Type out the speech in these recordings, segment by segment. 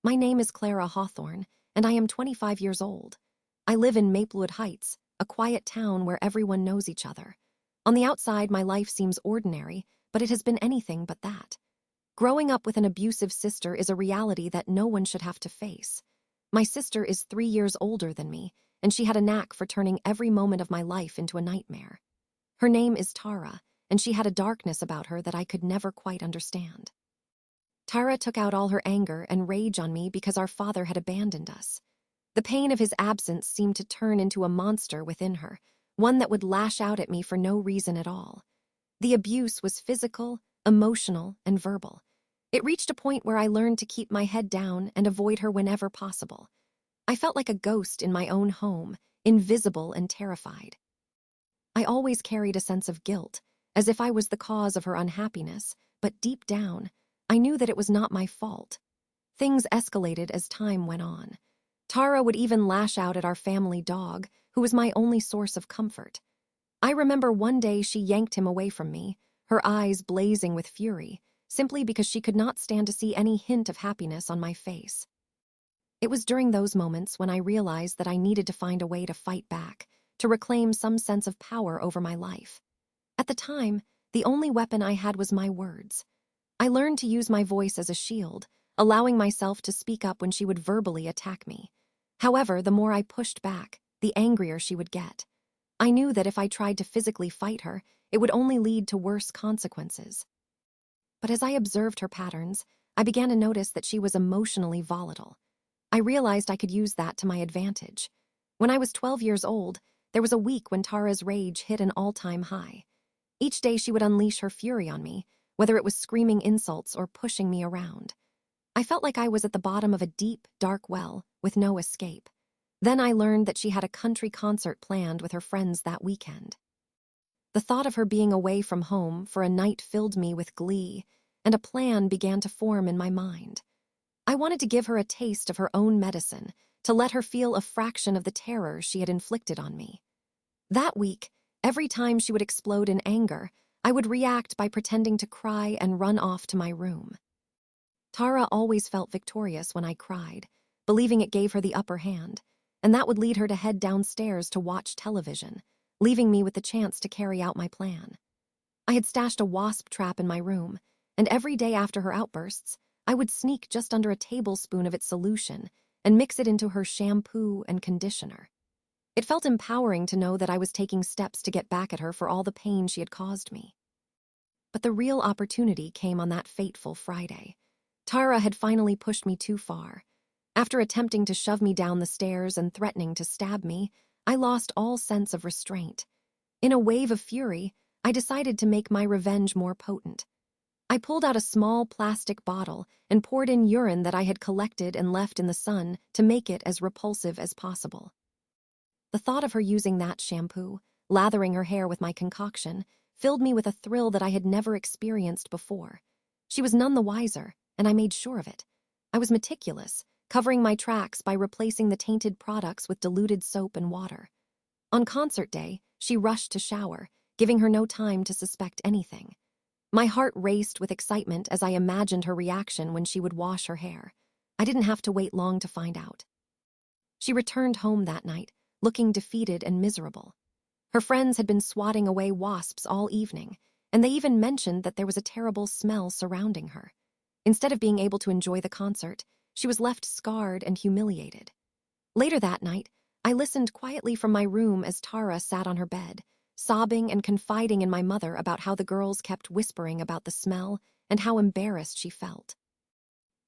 My name is Clara Hawthorne, and I am 25 years old. I live in Maplewood Heights, a quiet town where everyone knows each other. On the outside, my life seems ordinary, but it has been anything but that. Growing up with an abusive sister is a reality that no one should have to face. My sister is 3 years older than me, and she had a knack for turning every moment of my life into a nightmare. Her name is Tara, and she had a darkness about her that I could never quite understand. Tara took out all her anger and rage on me because our father had abandoned us. The pain of his absence seemed to turn into a monster within her, one that would lash out at me for no reason at all. The abuse was physical, emotional, and verbal. It reached a point where I learned to keep my head down and avoid her whenever possible. I felt like a ghost in my own home, invisible and terrified. I always carried a sense of guilt, as if I was the cause of her unhappiness, but deep down, I knew that it was not my fault. Things escalated as time went on. Tara would even lash out at our family dog, who was my only source of comfort. I remember one day she yanked him away from me, her eyes blazing with fury, simply because she could not stand to see any hint of happiness on my face. It was during those moments when I realized that I needed to find a way to fight back, to reclaim some sense of power over my life. At the time, the only weapon I had was my words. I learned to use my voice as a shield, allowing myself to speak up when she would verbally attack me. However, the more I pushed back, the angrier she would get. I knew that if I tried to physically fight her, it would only lead to worse consequences. But as I observed her patterns, I began to notice that she was emotionally volatile. I realized I could use that to my advantage. When I was 12 years old, there was a week when Tara's rage hit an all-time high. Each day she would unleash her fury on me, whether it was screaming insults or pushing me around. I felt like I was at the bottom of a deep, dark well with no escape. Then I learned that she had a country concert planned with her friends that weekend. The thought of her being away from home for a night filled me with glee, and a plan began to form in my mind. I wanted to give her a taste of her own medicine, to let her feel a fraction of the terror she had inflicted on me. That week, every time she would explode in anger, I would react by pretending to cry and run off to my room. Tara always felt victorious when I cried, believing it gave her the upper hand, and that would lead her to head downstairs to watch television, leaving me with the chance to carry out my plan. I had stashed a wasp trap in my room, and every day after her outbursts, I would sneak just under a tablespoon of its solution and mix it into her shampoo and conditioner. It felt empowering to know that I was taking steps to get back at her for all the pain she had caused me. But the real opportunity came on that fateful Friday. Tara had finally pushed me too far. After attempting to shove me down the stairs and threatening to stab me, I lost all sense of restraint. In a wave of fury, I decided to make my revenge more potent. I pulled out a small plastic bottle and poured in urine that I had collected and left in the sun to make it as repulsive as possible. The thought of her using that shampoo, lathering her hair with my concoction, filled me with a thrill that I had never experienced before. She was none the wiser, and I made sure of it. I was meticulous, covering my tracks by replacing the tainted products with diluted soap and water. On concert day, she rushed to shower, giving her no time to suspect anything. My heart raced with excitement as I imagined her reaction when she would wash her hair. I didn't have to wait long to find out. She returned home that night, looking defeated and miserable. Her friends had been swatting away wasps all evening, and they even mentioned that there was a terrible smell surrounding her. Instead of being able to enjoy the concert, she was left scarred and humiliated. Later that night, I listened quietly from my room as Tara sat on her bed, sobbing and confiding in my mother about how the girls kept whispering about the smell and how embarrassed she felt.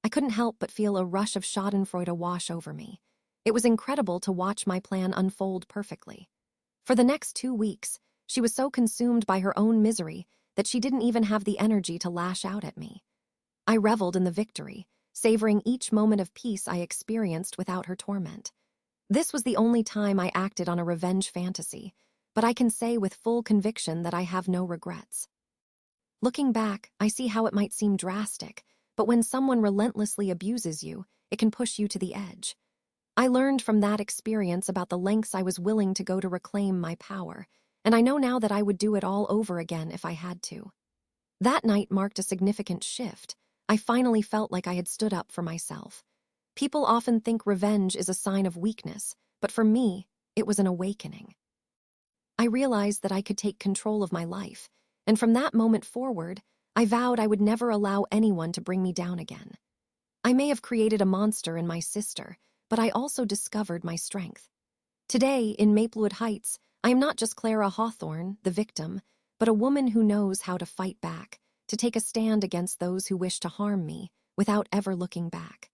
I couldn't help but feel a rush of schadenfreude wash over me. It was incredible to watch my plan unfold perfectly. For the next 2 weeks, she was so consumed by her own misery that she didn't even have the energy to lash out at me. I reveled in the victory, savoring each moment of peace I experienced without her torment. This was the only time I acted on a revenge fantasy, but I can say with full conviction that I have no regrets. Looking back, I see how it might seem drastic, but when someone relentlessly abuses you, it can push you to the edge. I learned from that experience about the lengths I was willing to go to reclaim my power, and I know now that I would do it all over again if I had to. That night marked a significant shift. I finally felt like I had stood up for myself. People often think revenge is a sign of weakness, but for me, it was an awakening. I realized that I could take control of my life, and from that moment forward, I vowed I would never allow anyone to bring me down again. I may have created a monster in my sister, but I also discovered my strength. Today, in Maplewood Heights, I am not just Clara Hawthorne, the victim, but a woman who knows how to fight back, to take a stand against those who wish to harm me, without ever looking back.